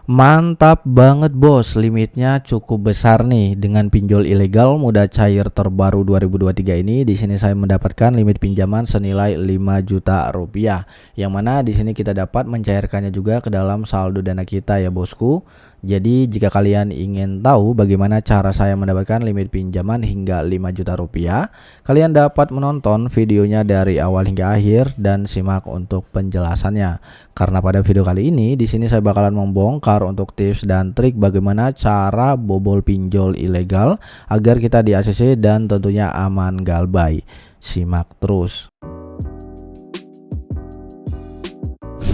Mantap banget bos, limitnya cukup besar nih dengan pinjol ilegal mudah cair terbaru 2023 ini. Di sini saya mendapatkan limit pinjaman senilai 5 juta rupiah. Yang mana di sini kita dapat mencairkannya juga ke dalam saldo dana kita ya bosku. Jadi jika kalian ingin tahu bagaimana cara saya mendapatkan limit pinjaman hingga 5 juta rupiah, kalian dapat menonton videonya dari awal hingga akhir dan simak untuk penjelasannya. Karena pada video kali ini di sini saya bakalan membongkar untuk tips dan trik bagaimana cara bobol pinjol ilegal agar kita di ACC dan tentunya aman galbay. Simak terus.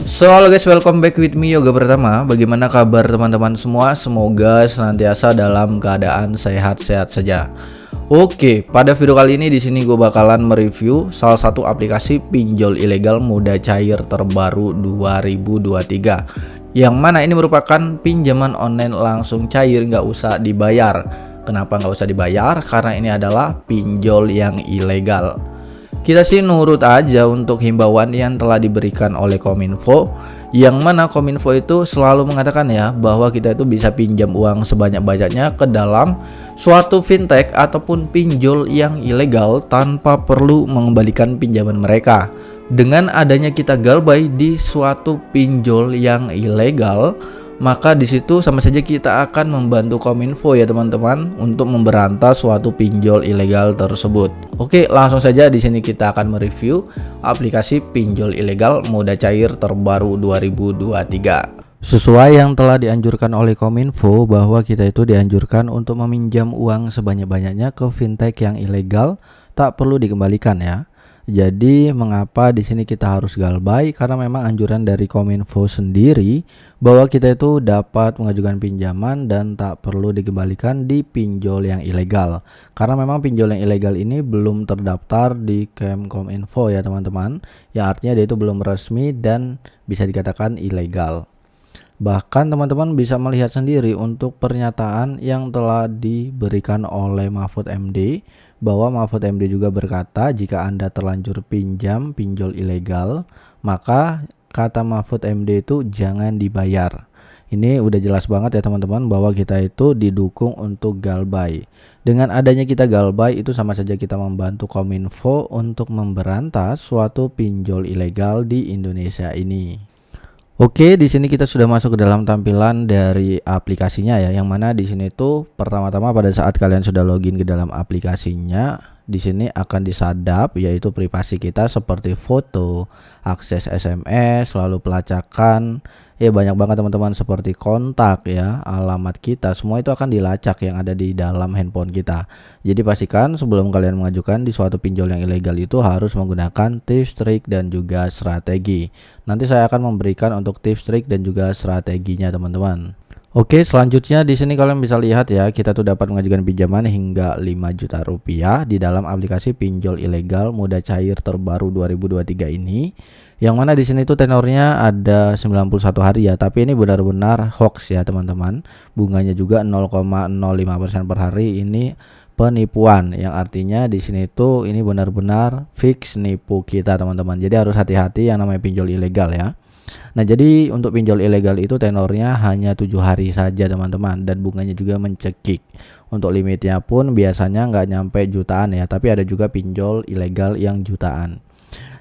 So halo guys, welcome back with me Yoga Pertama. Bagaimana kabar teman-teman semua? Semoga senantiasa dalam keadaan sehat-sehat saja. Oke, pada video kali ini di sini gue bakalan mereview salah satu aplikasi pinjol ilegal mudah cair terbaru 2023. Yang mana ini merupakan pinjaman online langsung cair, nggak usah dibayar. Kenapa nggak usah dibayar? Karena ini adalah pinjol yang ilegal. Kita sih nurut aja untuk himbauan yang telah diberikan oleh Kominfo, yang mana Kominfo itu selalu mengatakan ya bahwa kita itu bisa pinjam uang sebanyak-banyaknya ke dalam suatu fintech ataupun pinjol yang ilegal tanpa perlu mengembalikan pinjaman mereka. Dengan adanya kita galbay di suatu pinjol yang ilegal, maka di situ sama saja kita akan membantu Kominfo ya teman-teman untuk memberantas suatu pinjol ilegal tersebut. Oke, langsung saja di sini kita akan mereview aplikasi pinjol ilegal mudah cair terbaru 2023. Sesuai yang telah dianjurkan oleh Kominfo bahwa kita itu dianjurkan untuk meminjam uang sebanyak-banyaknya ke fintech yang ilegal tak perlu dikembalikan ya. Jadi mengapa di sini kita harus galbay? Karena memang anjuran dari Kominfo sendiri bahwa kita itu dapat mengajukan pinjaman dan tak perlu dikembalikan di pinjol yang ilegal. Karena memang pinjol yang ilegal ini belum terdaftar di Kominfo ya teman-teman. Yang artinya dia itu belum resmi dan bisa dikatakan ilegal. Bahkan teman-teman bisa melihat sendiri untuk pernyataan yang telah diberikan oleh Mahfud MD, bahwa Mahfud MD juga berkata jika Anda terlanjur pinjam pinjol ilegal, maka kata Mahfud MD itu jangan dibayar. Ini udah jelas banget ya teman-teman bahwa kita itu didukung untuk galbay. Dengan adanya kita galbay itu sama saja kita membantu Kominfo untuk memberantas suatu pinjol ilegal di Indonesia ini. Oke, di sini kita sudah masuk ke dalam tampilan dari aplikasinya ya, yang mana di sini tuh pertama-tama pada saat kalian sudah login ke dalam aplikasinya, di sini akan disadap yaitu privasi kita seperti foto, akses SMS, lalu pelacakan, ya banyak banget teman-teman seperti kontak ya, alamat kita, semua itu akan dilacak yang ada di dalam handphone kita. Jadi pastikan sebelum kalian mengajukan di suatu pinjol yang ilegal itu harus menggunakan tips, trik dan juga strategi. Nanti saya akan memberikan untuk tips, trik dan juga strateginya teman-teman. Oke, selanjutnya di sini kalian bisa lihat ya, kita tuh dapat mengajukan pinjaman hingga 5 juta rupiah di dalam aplikasi pinjol ilegal mudah cair terbaru 2023 ini. Yang mana di sini tuh tenornya ada 91 hari ya, tapi ini benar-benar hoax ya teman-teman. Bunganya juga 0,05% per hari, ini penipuan, yang artinya di sini tuh ini benar-benar fix nipu kita teman-teman. Jadi harus hati-hati yang namanya pinjol ilegal ya. Nah, jadi untuk pinjol ilegal itu tenornya hanya 7 hari saja teman-teman, dan bunganya juga mencekik. Untuk limitnya pun biasanya nggak nyampe jutaan ya, tapi ada juga pinjol ilegal yang jutaan.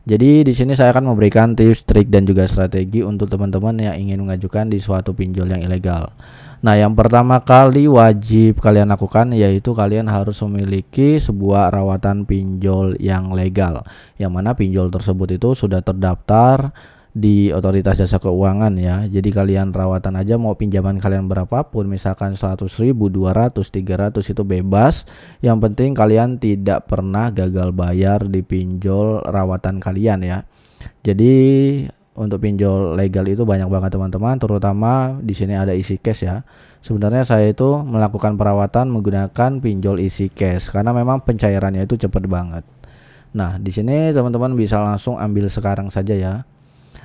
Jadi di sini saya akan memberikan tips, trik dan juga strategi untuk teman-teman yang ingin mengajukan di suatu pinjol yang ilegal. Nah, yang pertama kali wajib kalian lakukan yaitu kalian harus memiliki sebuah rawatan pinjol yang legal, yang mana pinjol tersebut itu sudah terdaftar di Otoritas Jasa Keuangan ya. Jadi kalian rawatan aja, mau pinjaman kalian berapapun, misalkan 100.000, 200, 300 itu bebas. Yang penting kalian tidak pernah gagal bayar di pinjol rawatan kalian ya. Jadi untuk pinjol legal itu banyak banget teman-teman, terutama di sini ada isi cash ya. Sebenarnya saya itu melakukan perawatan menggunakan pinjol isi cash karena memang pencairannya itu cepat banget. Nah, di sini teman-teman bisa langsung ambil sekarang saja ya.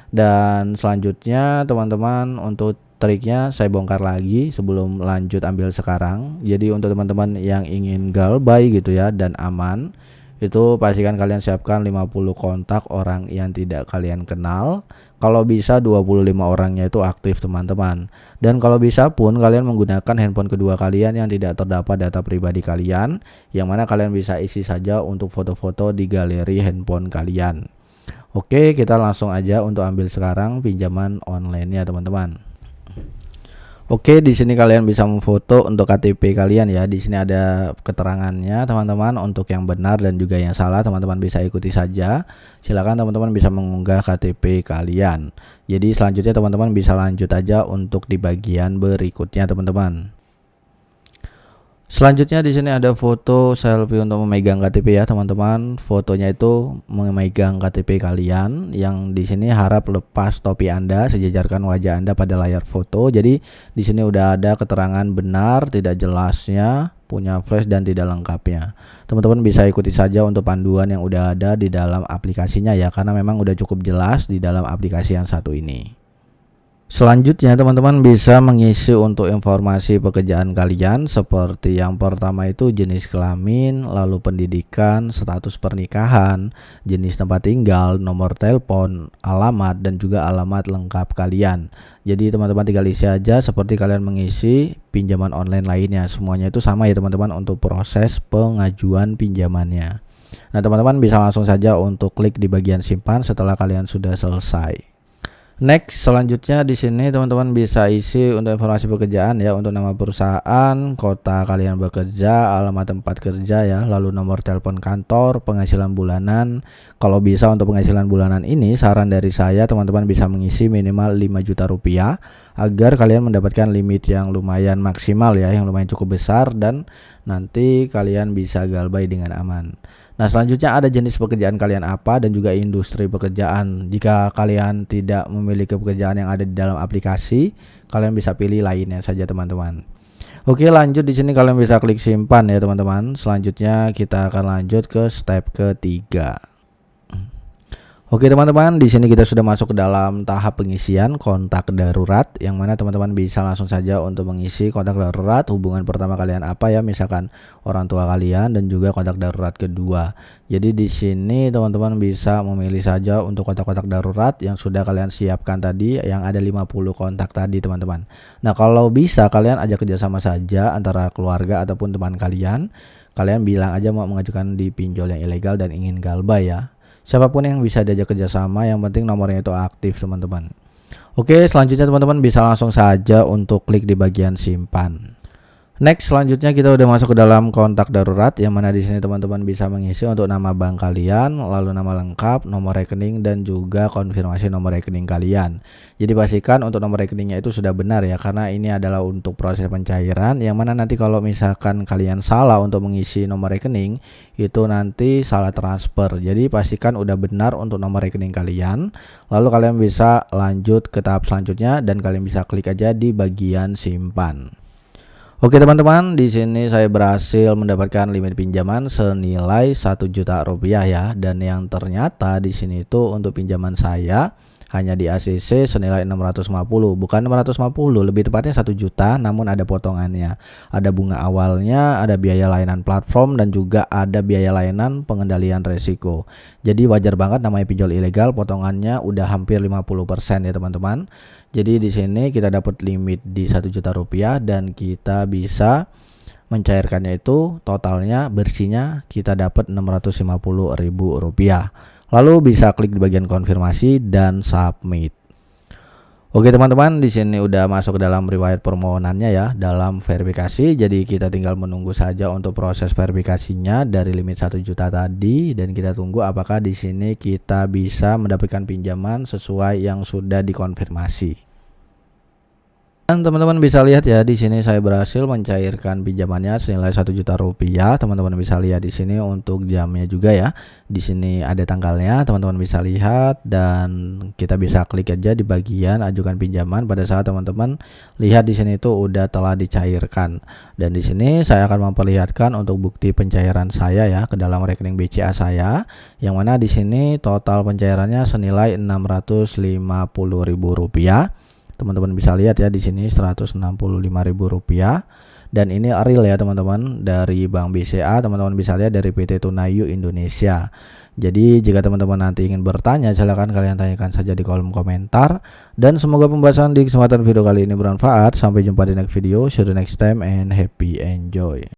Dan selanjutnya teman-teman untuk triknya saya bongkar lagi sebelum lanjut ambil sekarang. Jadi untuk teman-teman yang ingin galbay gitu ya dan aman, Itu pastikan kalian siapkan 50 kontak orang yang tidak kalian kenal. Kalau bisa 25 orangnya itu aktif teman-teman. Dan kalau bisa pun kalian menggunakan handphone kedua kalian yang tidak terdapat data pribadi kalian, yang mana kalian bisa isi saja untuk foto-foto di galeri handphone kalian. Oke, kita langsung aja untuk ambil sekarang pinjaman online-nya teman-teman. Oke, di sini kalian bisa memfoto untuk KTP kalian ya. Di sini ada keterangannya teman-teman. Untuk yang benar dan juga yang salah teman-teman bisa ikuti saja. Silakan teman-teman bisa mengunggah KTP kalian. Jadi selanjutnya teman-teman bisa lanjut aja untuk di bagian berikutnya teman-teman. Selanjutnya di sini ada foto selfie untuk memegang KTP ya teman-teman. Fotonya itu memegang KTP kalian, yang di sini harap lepas topi Anda, sejajarkan wajah Anda pada layar foto. Jadi di sini udah ada keterangan benar, tidak jelasnya, punya flash dan tidak lengkapnya. Teman-teman bisa ikuti saja untuk panduan yang udah ada di dalam aplikasinya ya, karena memang udah cukup jelas di dalam aplikasi yang satu ini. Selanjutnya teman-teman bisa mengisi untuk informasi pekerjaan kalian, seperti yang pertama itu jenis kelamin, lalu pendidikan, status pernikahan, jenis tempat tinggal, nomor telepon, alamat, dan juga alamat lengkap kalian. Jadi teman-teman tinggal isi aja seperti kalian mengisi pinjaman online lainnya. Semuanya itu sama ya teman-teman untuk proses pengajuan pinjamannya. Nah teman-teman bisa langsung saja untuk klik di bagian simpan setelah kalian sudah selesai. Next, selanjutnya di sini teman-teman bisa isi untuk informasi pekerjaan ya, untuk nama perusahaan, kota kalian bekerja, alamat tempat kerja ya, lalu nomor telepon kantor, penghasilan bulanan. Kalau bisa untuk penghasilan bulanan ini, saran dari saya teman-teman bisa mengisi minimal 5 juta rupiah agar kalian mendapatkan limit yang lumayan maksimal ya, yang lumayan cukup besar, dan nanti kalian bisa galbay dengan aman. Nah selanjutnya ada jenis pekerjaan kalian apa dan juga industri pekerjaan. Jika kalian tidak memiliki pekerjaan yang ada di dalam aplikasi, kalian bisa pilih lainnya saja teman-teman. Oke, lanjut di sini kalian bisa klik simpan ya teman-teman. Selanjutnya kita akan lanjut ke step ketiga. Oke teman-teman, di sini kita sudah masuk ke dalam tahap pengisian kontak darurat, yang mana teman-teman bisa langsung saja untuk mengisi kontak darurat. Hubungan pertama kalian apa ya, misalkan orang tua kalian, dan juga kontak darurat kedua. Jadi di sini teman-teman bisa memilih saja untuk kontak-kontak darurat yang sudah kalian siapkan tadi, yang ada 50 kontak tadi teman-teman. Nah kalau bisa kalian ajak kerjasama saja antara keluarga ataupun teman kalian. Kalian bilang aja mau mengajukan di pinjol yang ilegal dan ingin galbay ya. Siapapun yang bisa diajak kerjasama, yang penting nomornya itu aktif teman-teman. Oke, selanjutnya teman-teman bisa langsung saja untuk klik di bagian simpan. Next, selanjutnya kita udah masuk ke dalam kontak darurat, yang mana di sini teman-teman bisa mengisi untuk nama bank kalian, lalu nama lengkap, nomor rekening, dan juga konfirmasi nomor rekening kalian. Jadi pastikan untuk nomor rekeningnya itu sudah benar ya, karena ini adalah untuk proses pencairan, yang mana nanti kalau misalkan kalian salah untuk mengisi nomor rekening, itu nanti salah transfer. Jadi pastikan udah benar untuk nomor rekening kalian, lalu kalian bisa lanjut ke tahap selanjutnya dan kalian bisa klik aja di bagian simpan. Oke teman-teman, di sini saya berhasil mendapatkan limit pinjaman senilai 1 juta rupiah ya, dan yang ternyata di sini itu untuk pinjaman saya hanya di ACC senilai 650, bukan 650, lebih tepatnya 1 juta, namun ada potongannya. Ada bunga awalnya, ada biaya layanan platform, dan juga ada biaya layanan pengendalian resiko. Jadi wajar banget namanya pinjol ilegal, potongannya udah hampir 50% ya teman-teman. Jadi di sini kita dapat limit di 1 juta rupiah dan kita bisa mencairkannya itu totalnya bersihnya kita dapat 650.000 rupiah. Lalu bisa klik di bagian konfirmasi dan submit. Oke teman-teman, di sini udah masuk ke dalam riwayat permohonannya ya, dalam verifikasi. Jadi kita tinggal menunggu saja untuk proses verifikasinya dari limit 1 juta tadi, dan kita tunggu apakah di sini kita bisa mendapatkan pinjaman sesuai yang sudah dikonfirmasi. Dan teman-teman bisa lihat ya, di sini saya berhasil mencairkan pinjamannya senilai 1 juta rupiah. Teman-teman bisa lihat di sini untuk jamnya juga ya. Di sini ada tanggalnya, teman-teman bisa lihat, dan kita bisa klik aja di bagian ajukan pinjaman pada saat teman-teman lihat di sini itu udah telah dicairkan. Dan di sini saya akan memperlihatkan untuk bukti pencairan saya ya ke dalam rekening BCA saya, yang mana di sini total pencairannya senilai 650.000 rupiah. Teman-teman bisa lihat ya di sini 165.000 rupiah. Dan ini real ya teman-teman, dari Bank BCA. Teman-teman bisa lihat dari PT Tunayu Indonesia. Jadi jika teman-teman nanti ingin bertanya, silahkan kalian tanyakan saja di kolom komentar. Dan semoga pembahasan di kesempatan video kali ini bermanfaat. Sampai jumpa di next video. See you the next time and happy enjoy.